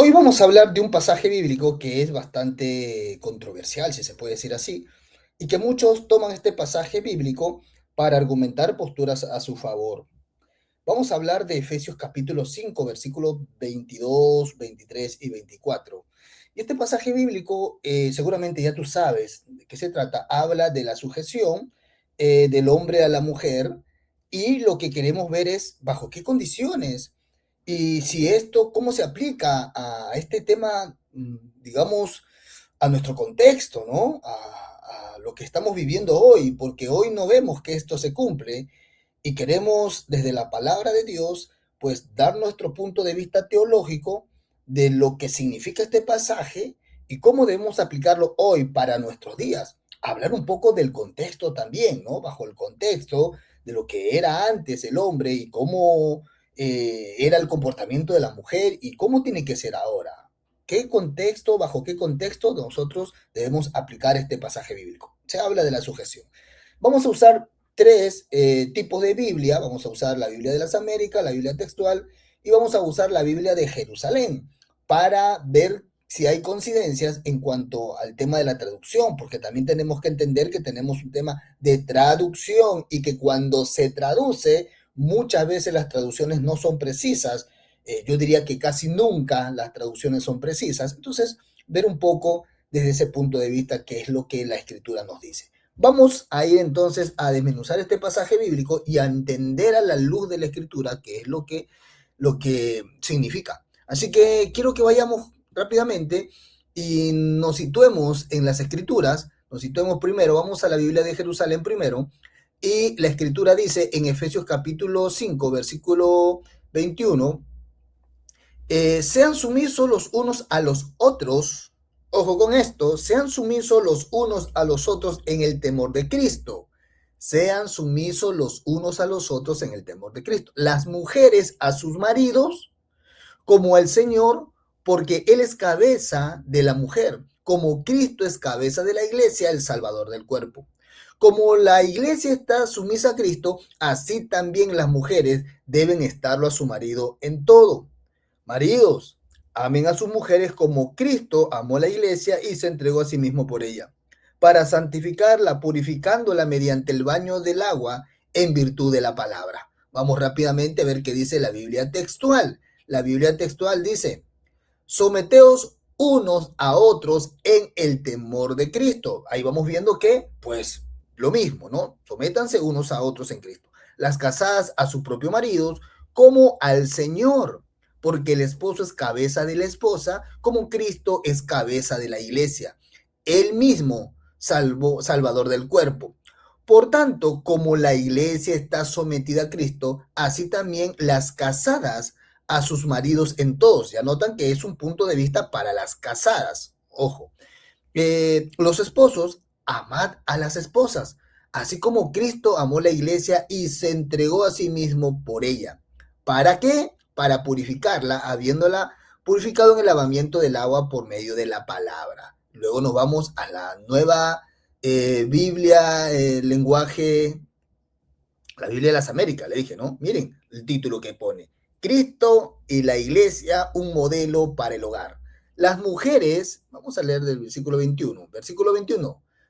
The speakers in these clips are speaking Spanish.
Hoy vamos a hablar de un pasaje bíblico que es bastante controversial, si se puede decir así, y que muchos toman este pasaje bíblico para argumentar posturas a su favor. Vamos a hablar de Efesios capítulo 5, versículos 22, 23 y 24. Y este pasaje bíblico, seguramente ya tú sabes de qué se trata, habla de la sujeción del hombre a la mujer, y lo que queremos ver es bajo qué condiciones y si esto, cómo se aplica a este tema, digamos, a nuestro contexto, ¿no? A lo que estamos viviendo hoy, porque hoy no vemos que esto se cumple y queremos desde la palabra de Dios, pues dar nuestro punto de vista teológico de lo que significa este pasaje y cómo debemos aplicarlo hoy para nuestros días. Hablar un poco del contexto también, ¿no? Bajo el contexto de lo que era antes el hombre y cómo era el comportamiento de la mujer y cómo tiene que ser ahora. ¿Qué contexto, bajo qué contexto nosotros debemos aplicar este pasaje bíblico? Se habla de la sujeción. Vamos a usar tres tipos de Biblia. Vamos a usar la Biblia de las Américas, la Biblia textual, y vamos a usar la Biblia de Jerusalén para ver si hay coincidencias en cuanto al tema de la traducción, porque también tenemos que entender que tenemos un tema de traducción y que cuando se traduce, muchas veces las traducciones no son precisas. Yo diría que casi nunca las traducciones son precisas. Entonces, ver un poco desde ese punto de vista qué es lo que la escritura nos dice. Vamos a ir entonces a desmenuzar este pasaje bíblico y a entender a la luz de la escritura qué es lo que significa. Así que quiero que vayamos rápidamente y nos situemos en las escrituras. Nos situemos primero, vamos a la Biblia de Jerusalén primero, y la escritura dice en Efesios capítulo 5, versículo 21, sean sumisos los unos a los otros. Ojo con esto, sean sumisos los unos a los otros en el temor de Cristo. Sean sumisos los unos a los otros en el temor de Cristo. Las mujeres a sus maridos como al Señor, porque Él es cabeza de la mujer, como Cristo es cabeza de la iglesia, el Salvador del cuerpo. Como la iglesia está sumisa a Cristo, así también las mujeres deben estarlo a su marido en todo. Maridos, amen a sus mujeres como Cristo amó a la iglesia y se entregó a sí mismo por ella, para santificarla, purificándola mediante el baño del agua en virtud de la palabra. Vamos rápidamente a ver qué dice la Biblia textual. La Biblia textual dice, someteos unos a otros en el temor de Cristo. Ahí vamos viendo que, pues, lo mismo, ¿no? Sométanse unos a otros en Cristo. Las casadas a sus propios maridos como al Señor, porque el esposo es cabeza de la esposa, como Cristo es cabeza de la iglesia. Él mismo, salvador del cuerpo. Por tanto, como la iglesia está sometida a Cristo, así también las casadas a sus maridos en todos. Ya notan que es un punto de vista para las casadas. Ojo. Los esposos, amad a las esposas, así como Cristo amó la iglesia y se entregó a sí mismo por ella. ¿Para qué? Para purificarla, habiéndola purificado en el lavamiento del agua por medio de la palabra. Luego nos vamos a la nueva Biblia, lenguaje, la Biblia de las Américas, le dije, ¿no? Miren el título que pone. Cristo y la iglesia, un modelo para el hogar. Las mujeres, vamos a leer del versículo 21,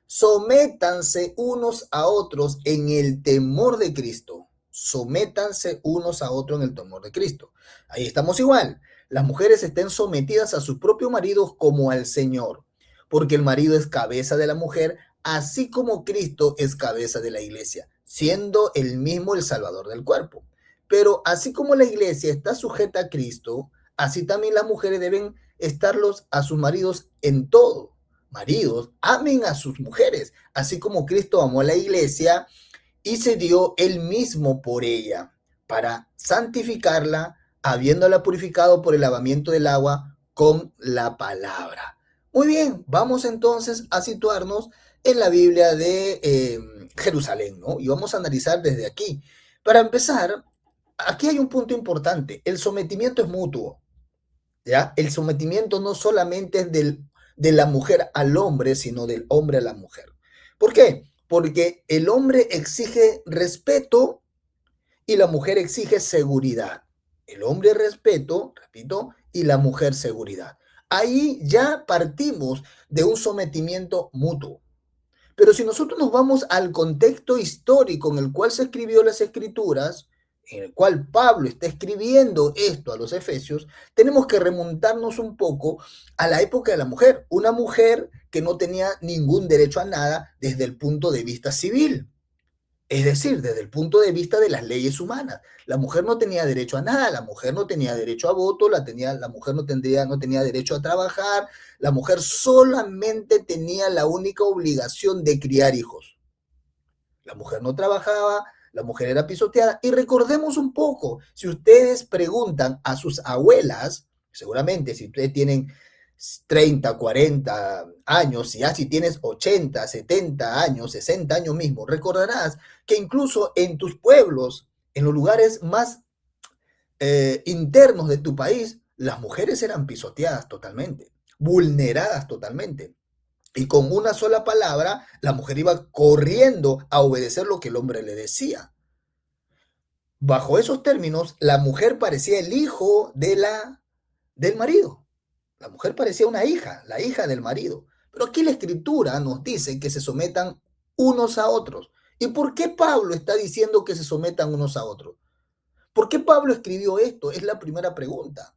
sométanse unos a otros en el temor de Cristo. Sométanse unos a otros en el temor de Cristo. Ahí estamos igual. Las mujeres estén sometidas a sus propios maridos como al Señor, porque el marido es cabeza de la mujer, así como Cristo es cabeza de la iglesia, siendo el mismo el Salvador del cuerpo. Pero así como la iglesia está sujeta a Cristo, así también las mujeres deben estarlos a sus maridos en todo. Maridos, amen a sus mujeres, así como Cristo amó a la iglesia y se dio él mismo por ella, para santificarla, habiéndola purificado por el lavamiento del agua con la palabra. Muy bien, vamos entonces a situarnos en la Biblia de Jerusalén, ¿no? Y vamos a analizar desde aquí. Para empezar, aquí hay un punto importante. El sometimiento es mutuo, ¿ya? El sometimiento no solamente es de la mujer al hombre, sino del hombre a la mujer. ¿Por qué? Porque el hombre exige respeto y la mujer exige seguridad. El hombre respeto, repito, y la mujer seguridad. Ahí ya partimos de un sometimiento mutuo. Pero si nosotros nos vamos al contexto histórico en el cual se escribió las escrituras, en el cual Pablo está escribiendo esto a los efesios, tenemos que remontarnos un poco a la época de la mujer, una mujer que no tenía ningún derecho a nada desde el punto de vista civil. Es decir, desde el punto de vista de las leyes humanas. La mujer no tenía derecho a nada, la mujer no tenía derecho a voto, la mujer no tenía derecho a trabajar, la mujer solamente tenía la única obligación de criar hijos. La mujer no trabajaba, la mujer era pisoteada. Y recordemos un poco, si ustedes preguntan a sus abuelas, seguramente si ustedes tienen 30, 40 años, y ya si tienes 80, 70 años, 60 años mismo, recordarás que incluso en tus pueblos, en los lugares más internos de tu país, las mujeres eran pisoteadas totalmente, vulneradas totalmente. Y con una sola palabra, la mujer iba corriendo a obedecer lo que el hombre le decía. Bajo esos términos, la mujer parecía el hijo del marido. La mujer parecía una hija, la hija del marido. Pero aquí la escritura nos dice que se sometan unos a otros. ¿Y por qué Pablo está diciendo que se sometan unos a otros? ¿Por qué Pablo escribió esto? Es la primera pregunta.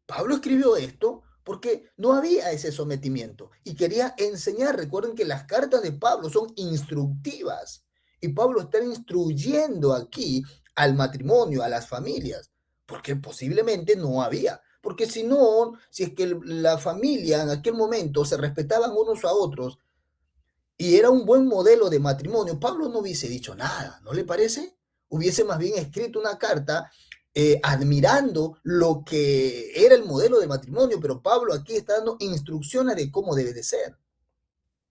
Pablo escribió esto porque no había ese sometimiento y quería enseñar. Recuerden que las cartas de Pablo son instructivas y Pablo está instruyendo aquí al matrimonio, a las familias, porque posiblemente no había. Porque si no, si es que la familia en aquel momento se respetaban unos a otros y era un buen modelo de matrimonio, Pablo no hubiese dicho nada, ¿no le parece? Hubiese más bien escrito una carta admirando lo que era el modelo de matrimonio, pero Pablo aquí está dando instrucciones de cómo debe de ser.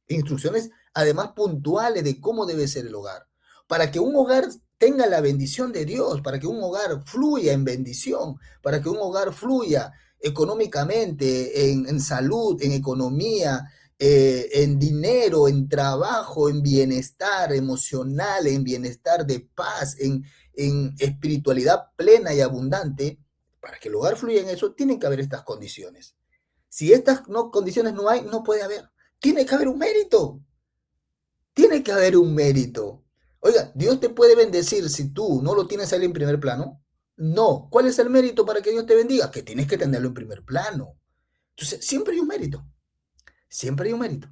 Instrucciones además puntuales de cómo debe ser el hogar. Para que un hogar tenga la bendición de Dios, para que un hogar fluya en bendición, para que un hogar fluya económicamente, en salud, en economía, en dinero, en trabajo, en bienestar emocional, en bienestar de paz, en espiritualidad plena y abundante, para que el hogar fluya en eso, tienen que haber estas condiciones. Si estas no, condiciones no hay, no puede haber. Tiene que haber un mérito. Tiene que haber un mérito. Oiga, Dios te puede bendecir si tú no lo tienes a él en primer plano. No. ¿Cuál es el mérito para que Dios te bendiga? Que tienes que tenerlo en primer plano. Entonces, siempre hay un mérito. Siempre hay un mérito.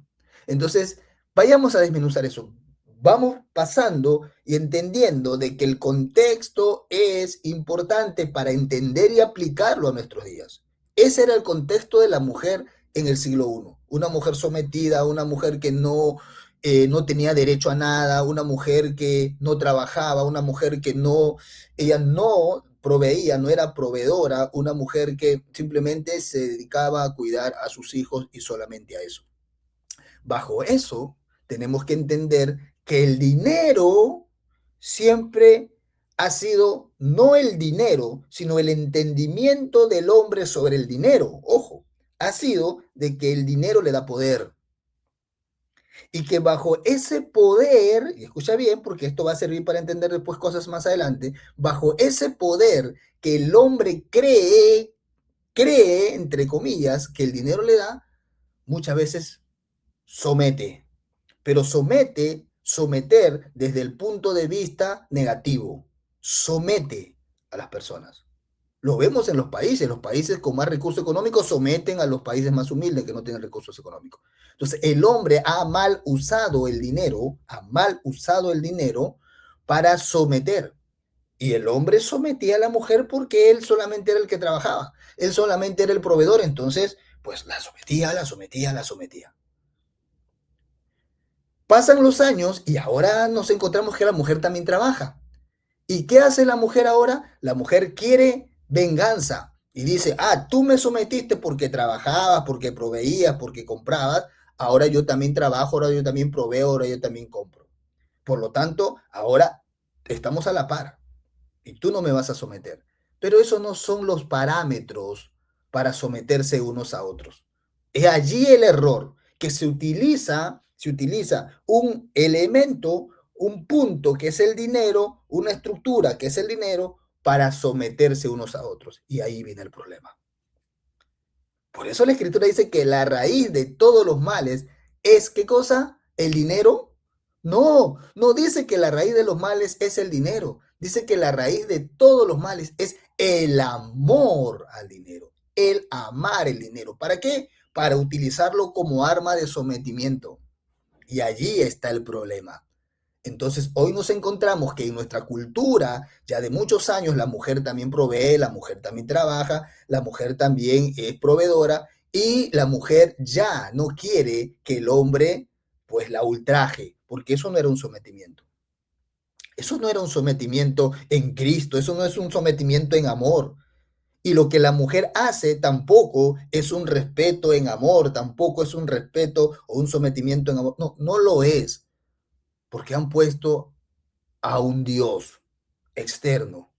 Entonces, vayamos a desmenuzar eso. Vamos pasando y entendiendo de que el contexto es importante para entender y aplicarlo a nuestros días. Ese era el contexto de la mujer en el siglo I. Una mujer sometida, una mujer que no tenía derecho a nada, una mujer que no trabajaba, una mujer que ella no proveía, no era proveedora, una mujer que simplemente se dedicaba a cuidar a sus hijos y solamente a eso. Bajo eso, tenemos que entender que el dinero siempre ha sido no el dinero, sino el entendimiento del hombre sobre el dinero. Ojo, ha sido de que el dinero le da poder. Y que bajo ese poder, y escucha bien, porque esto va a servir para entender después cosas más adelante, bajo ese poder que el hombre cree, entre comillas, que el dinero le da, muchas veces somete, pero someter desde el punto de vista negativo, somete a las personas. Lo vemos en los países con más recursos económicos someten a los países más humildes que no tienen recursos económicos. Entonces, el hombre ha mal usado el dinero para someter. Y el hombre sometía a la mujer porque él solamente era el que trabajaba, él solamente era el proveedor, entonces, pues la sometía, la sometía, la sometía. Pasan los años y ahora nos encontramos que la mujer también trabaja. ¿Y qué hace la mujer ahora? La mujer quiere venganza y dice, tú me sometiste porque trabajabas, porque proveías, porque comprabas, ahora yo también trabajo, ahora yo también proveo, ahora yo también compro. Por lo tanto, ahora estamos a la par y tú no me vas a someter. Pero esos no son los parámetros para someterse unos a otros. Es allí el error, que se utiliza un elemento, un punto que es el dinero, una estructura que es el dinero, para someterse unos a otros. Y ahí viene el problema. Por eso la escritura dice que la raíz de todos los males es, ¿qué cosa? ¿El dinero? No, no dice que la raíz de los males es el dinero. Dice que la raíz de todos los males es el amor al dinero, el amar el dinero. ¿Para qué? Para utilizarlo como arma de sometimiento. Y allí está el problema. Entonces, hoy nos encontramos que en nuestra cultura, ya de muchos años, la mujer también provee, la mujer también trabaja, la mujer también es proveedora y la mujer ya no quiere que el hombre pues la ultraje, porque eso no era un sometimiento. Eso no era un sometimiento en Cristo, eso no es un sometimiento en amor. Y lo que la mujer hace tampoco es un respeto en amor, tampoco es un respeto o un sometimiento en amor. No, no lo es, porque han puesto a un Dios externo,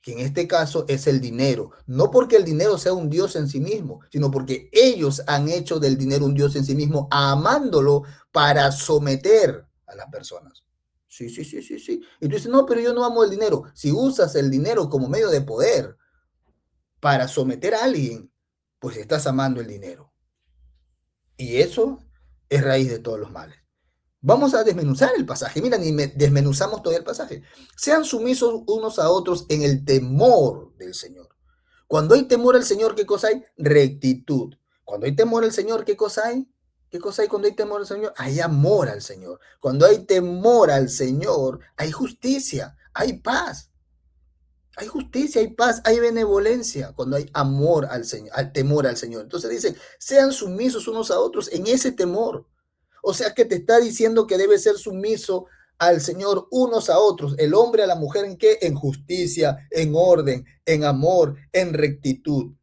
que en este caso es el dinero. No porque el dinero sea un Dios en sí mismo, sino porque ellos han hecho del dinero un Dios en sí mismo, amándolo para someter a las personas. Sí, sí, sí, sí, sí. Y tú dices, no, pero yo no amo el dinero. Si usas el dinero como medio de poder para someter a alguien, pues estás amando el dinero. Y eso es raíz de todos los males. Vamos a desmenuzar el pasaje. Mira, ni desmenuzamos todo el pasaje. Sean sumisos unos a otros en el temor del Señor. Cuando hay temor al Señor, ¿qué cosa hay? Rectitud. Cuando hay temor al Señor, ¿qué cosa hay? ¿Qué cosa hay cuando hay temor al Señor? Hay amor al Señor. Cuando hay temor al Señor, hay justicia, hay paz. Hay justicia, hay paz, hay benevolencia cuando hay amor al Señor, al temor al Señor. Entonces dice, sean sumisos unos a otros en ese temor. O sea que te está diciendo que debe ser sumiso al Señor unos a otros, el hombre a la mujer en qué? En justicia, en orden, en amor, en rectitud.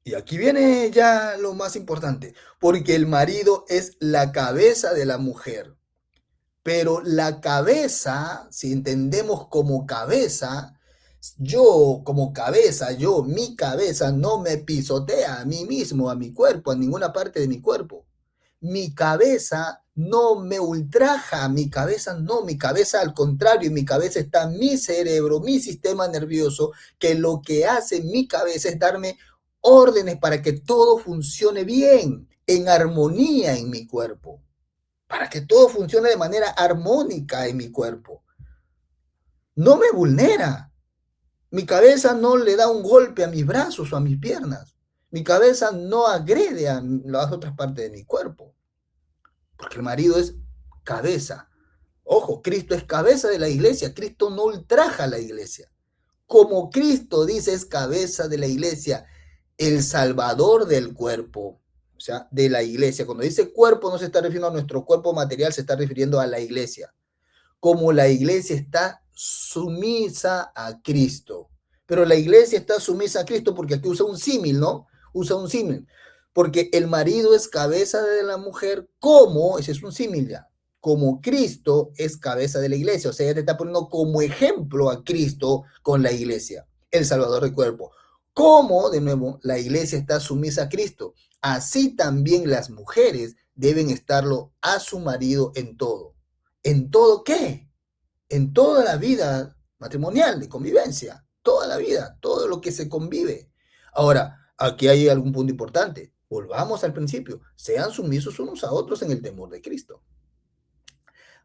Y aquí viene ya lo más importante, porque el marido es la cabeza de la mujer. Pero la cabeza, si entendemos como cabeza, yo como cabeza, mi cabeza no me pisotea a mí mismo, a mi cuerpo, a ninguna parte de mi cuerpo. Mi cabeza no me ultraja, mi cabeza al contrario, en mi cabeza está mi cerebro, mi sistema nervioso, que lo que hace mi cabeza es darme órdenes para que todo funcione bien, en armonía en mi cuerpo, para que todo funcione de manera armónica en mi cuerpo. No me vulnera. Mi cabeza no le da un golpe a mis brazos o a mis piernas. Mi cabeza no agrede a las otras partes de mi cuerpo. Porque el marido es cabeza. Ojo, Cristo es cabeza de la iglesia. Cristo no ultraja a la iglesia. Como Cristo dice es cabeza de la iglesia, el salvador del cuerpo, o sea, de la iglesia. Cuando dice cuerpo no se está refiriendo a nuestro cuerpo material, se está refiriendo a la iglesia. Como la iglesia está sumisa a Cristo. Pero la iglesia está sumisa a Cristo porque aquí usa un símil, ¿no? Usa un símil. Porque el marido es cabeza de la mujer como, ese es un símil ya, como Cristo es cabeza de la iglesia. O sea, ella te está poniendo como ejemplo a Cristo con la iglesia, el salvador del cuerpo. Como, de nuevo, la iglesia está sumisa a Cristo, así también las mujeres deben estarlo a su marido en todo. ¿En todo qué? En toda la vida matrimonial, de convivencia, toda la vida, todo lo que se convive. Ahora, aquí hay algún punto importante. Volvamos al principio. Sean sumisos unos a otros en el temor de Cristo.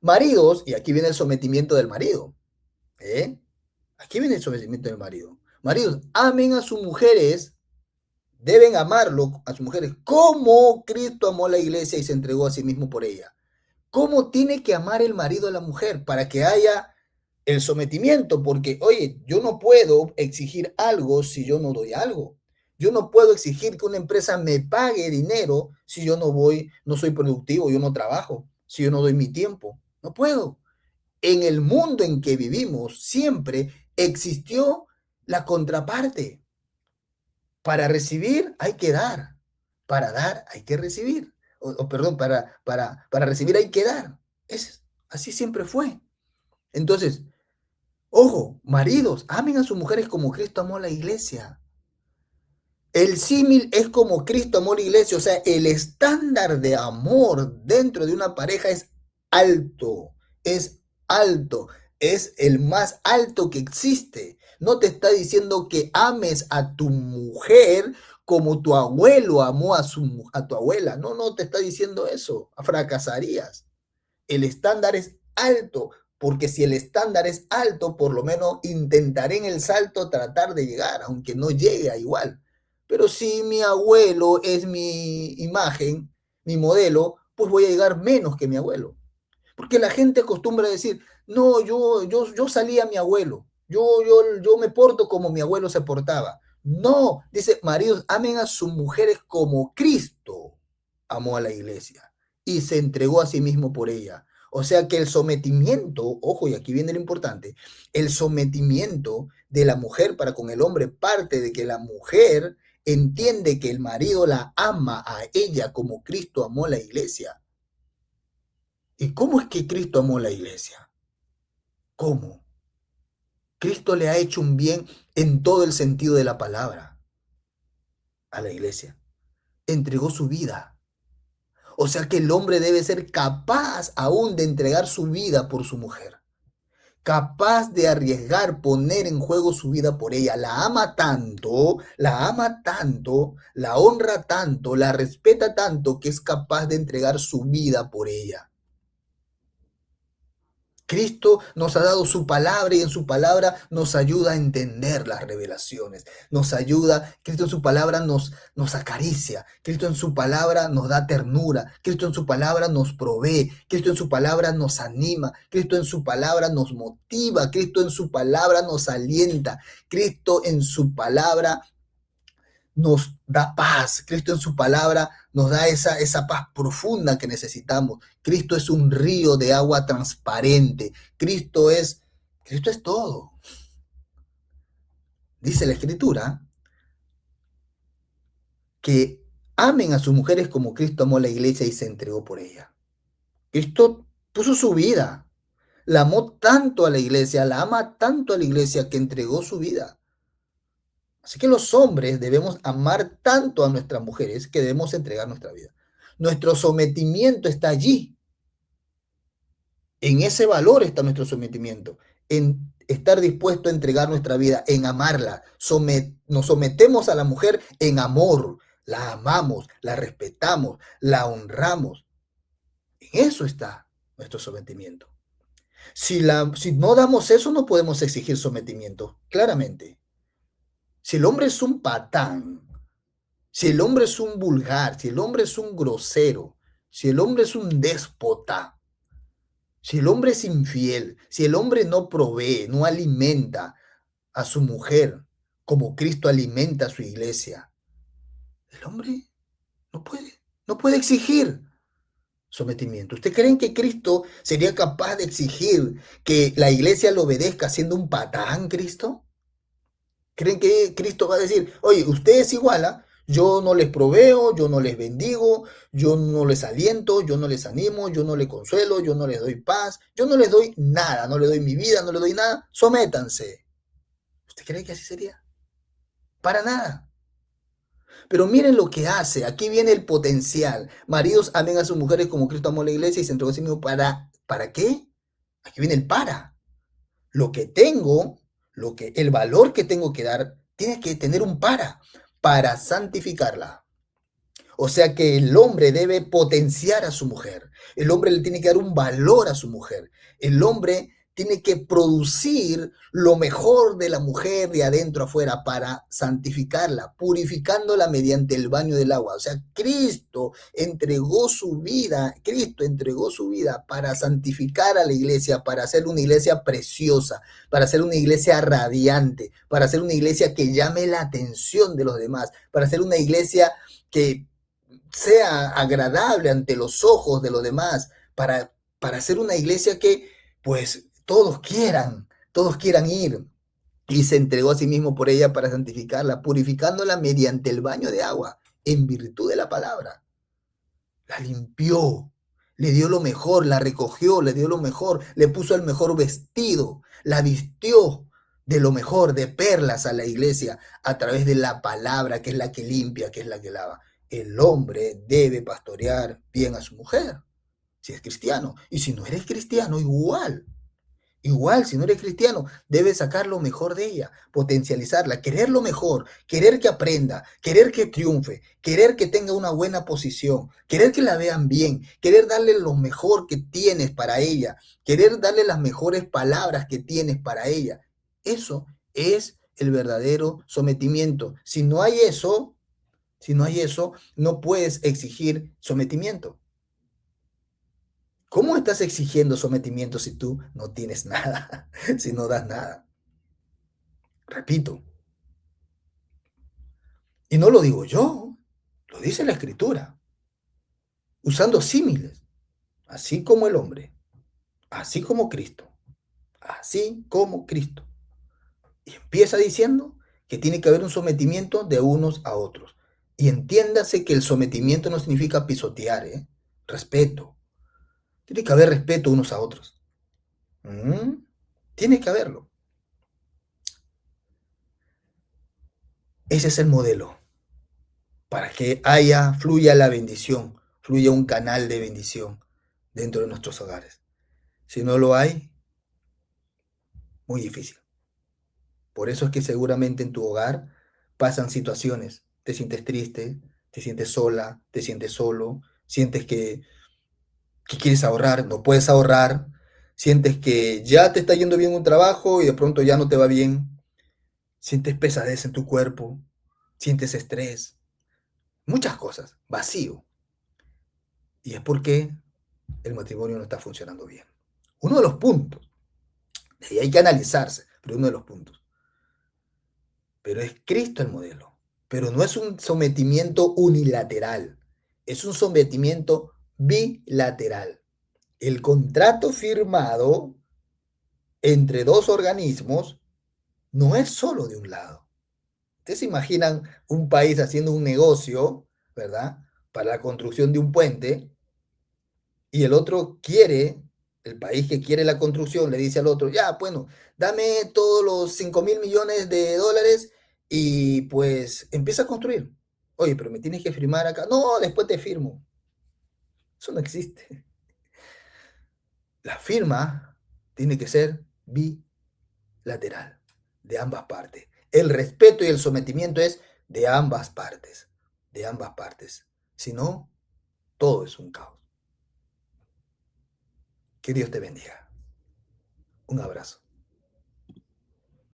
Maridos, y aquí viene el sometimiento del marido. ¿Eh? Aquí viene el sometimiento del marido. Maridos, amen a sus mujeres, deben amarlo a sus mujeres como Cristo amó a la iglesia y se entregó a sí mismo por ella. ¿Cómo tiene que amar el marido a la mujer para que haya el sometimiento? Porque, oye, yo no puedo exigir algo si yo no doy algo. Yo no puedo exigir que una empresa me pague dinero si yo no voy, no soy productivo, yo no trabajo, si yo no doy mi tiempo. No puedo. En el mundo en que vivimos siempre existió la contraparte. Para recibir hay que dar, para dar hay que recibir. Perdón, para recibir hay que dar. Así siempre fue. Entonces, ojo, maridos, amen a sus mujeres como Cristo amó a la iglesia. El símil es como Cristo amó a la iglesia, o sea, el estándar de amor dentro de una pareja es alto, es alto. es el más alto que existe. No te está diciendo que ames a tu mujer como tu abuelo amó a tu abuela. No, no te está diciendo eso. Fracasarías. El estándar es alto, porque si el estándar es alto, por lo menos intentaré en el salto tratar de llegar, aunque no llegue a igual. Pero si mi abuelo es mi imagen, mi modelo, pues voy a llegar menos que mi abuelo. Porque la gente acostumbra a decir, no, yo salí a mi abuelo, yo me porto como mi abuelo se portaba. No, dice, maridos, amen a sus mujeres como Cristo amó a la iglesia y se entregó a sí mismo por ella. O sea que el sometimiento, ojo, y aquí viene lo importante, el sometimiento de la mujer para con el hombre parte de que la mujer entiende que el marido la ama a ella como Cristo amó a la iglesia. ¿Y cómo es que Cristo amó la iglesia? ¿Cómo? Cristo le ha hecho un bien en todo el sentido de la palabra a la iglesia. Entregó su vida. O sea que el hombre debe ser capaz aún de entregar su vida por su mujer. Capaz de arriesgar, poner en juego su vida por ella. La ama tanto, la honra tanto, la respeta tanto que es capaz de entregar su vida por ella. Cristo nos ha dado su palabra y en su palabra nos ayuda a entender las revelaciones, nos ayuda, Cristo en su palabra nos acaricia, Cristo en su palabra nos da ternura, Cristo en su palabra nos provee, Cristo en su palabra nos anima, Cristo en su palabra nos motiva, Cristo en su palabra nos alienta, Cristo en su palabra nos da paz. Cristo en su palabra nos da esa paz profunda que necesitamos. Cristo es un río de agua transparente. Cristo es todo. Dice la Escritura que amen a sus mujeres como Cristo amó a la iglesia y se entregó por ella. Cristo puso su vida. La amó tanto a la iglesia, la ama tanto a la iglesia que entregó su vida. Así que los hombres debemos amar tanto a nuestras mujeres que debemos entregar nuestra vida. Nuestro sometimiento está allí. En ese valor está nuestro sometimiento. En estar dispuesto a entregar nuestra vida, en amarla. Nos sometemos a la mujer en amor. La amamos, la respetamos, la honramos. En eso está nuestro sometimiento. Si no damos eso, no podemos exigir sometimiento, claramente. Si el hombre es un patán, si el hombre es un vulgar, si el hombre es un grosero, si el hombre es un déspota, si el hombre es infiel, si el hombre no provee, no alimenta a su mujer como Cristo alimenta a su iglesia, el hombre no puede exigir sometimiento. ¿Usted creen que Cristo sería capaz de exigir que la iglesia le obedezca siendo un patán, Cristo? ¿Creen que Cristo va a decir, oye, ustedes igual, ¿ah? Yo no les proveo, yo no les bendigo, yo no les aliento, yo no les animo, yo no les consuelo, yo no les doy paz, yo no les doy nada, no les doy mi vida, no les doy nada, sométanse? ¿Usted cree que así sería? Para nada. Pero miren lo que hace, aquí viene el potencial. Maridos, amen a sus mujeres como Cristo amó a la iglesia y se entregó a sí mismo ¿para qué? Aquí viene el para. Lo que tengo, el valor que tengo que dar, tiene que tener un para santificarla. O sea que el hombre debe potenciar a su mujer. El hombre le tiene que dar un valor a su mujer. El hombre tiene que producir lo mejor de la mujer de adentro afuera para santificarla, purificándola mediante el baño del agua. O sea, Cristo entregó su vida para santificar a la iglesia, para hacer una iglesia preciosa, para hacer una iglesia radiante, para hacer una iglesia que llame la atención de los demás, para hacer una iglesia que sea agradable ante los ojos de los demás, para hacer una iglesia que pues todos quieran ir. Y se entregó a sí mismo por ella para santificarla, purificándola mediante el baño de agua, en virtud de la palabra. La limpió, le dio lo mejor, la recogió, le dio lo mejor, le puso el mejor vestido, la vistió de lo mejor, de perlas a la iglesia, a través de la palabra, que es la que limpia, que es la que lava. El hombre debe pastorear bien a su mujer, si es cristiano. Y si no eres cristiano, igual. Igual, si no eres cristiano, debes sacar lo mejor de ella, potencializarla, querer lo mejor, querer que aprenda, querer que triunfe, querer que tenga una buena posición, querer que la vean bien, querer darle lo mejor que tienes para ella, querer darle las mejores palabras que tienes para ella. Eso es el verdadero sometimiento. Si no hay eso, no puedes exigir sometimiento. ¿Cómo estás exigiendo sometimiento si tú no tienes nada, si no das nada? Repito, y no lo digo yo, lo dice la Escritura, usando símiles, así como el hombre, así como Cristo, así como Cristo. Y empieza diciendo que tiene que haber un sometimiento de unos a otros. Y entiéndase que el sometimiento no significa pisotear, ¿eh? Respeto. Tiene que haber respeto unos a otros. ¿Mm? Tiene que haberlo. Ese es el modelo para que fluya la bendición, fluya un canal de bendición dentro de nuestros hogares. Si no lo hay, muy difícil. Por eso es que seguramente en tu hogar pasan situaciones. Te sientes triste, te sientes sola, te sientes solo, sientes que quieres ahorrar, no puedes ahorrar, sientes que ya te está yendo bien un trabajo y de pronto ya no te va bien, sientes pesadez en tu cuerpo, sientes estrés, muchas cosas, vacío. Y es porque el matrimonio no está funcionando bien. Uno de los puntos, y hay que analizarse, pero uno de los puntos. Pero es Cristo el modelo. Pero no es un sometimiento unilateral, es un sometimiento bilateral. El contrato firmado entre dos organismos no es solo de un lado. Ustedes se imaginan un país haciendo un negocio, ¿verdad? Para la construcción de un puente y el país que quiere la construcción le dice al otro, ya, bueno, dame todos los 5.000 millones de dólares y pues empieza a construir. Oye, pero me tienes que firmar acá. No, después te firmo. Eso no existe. La firma tiene que ser bilateral, de ambas partes. El respeto y el sometimiento es de ambas partes, de ambas partes. Si no, todo es un caos. Que Dios te bendiga. Un abrazo.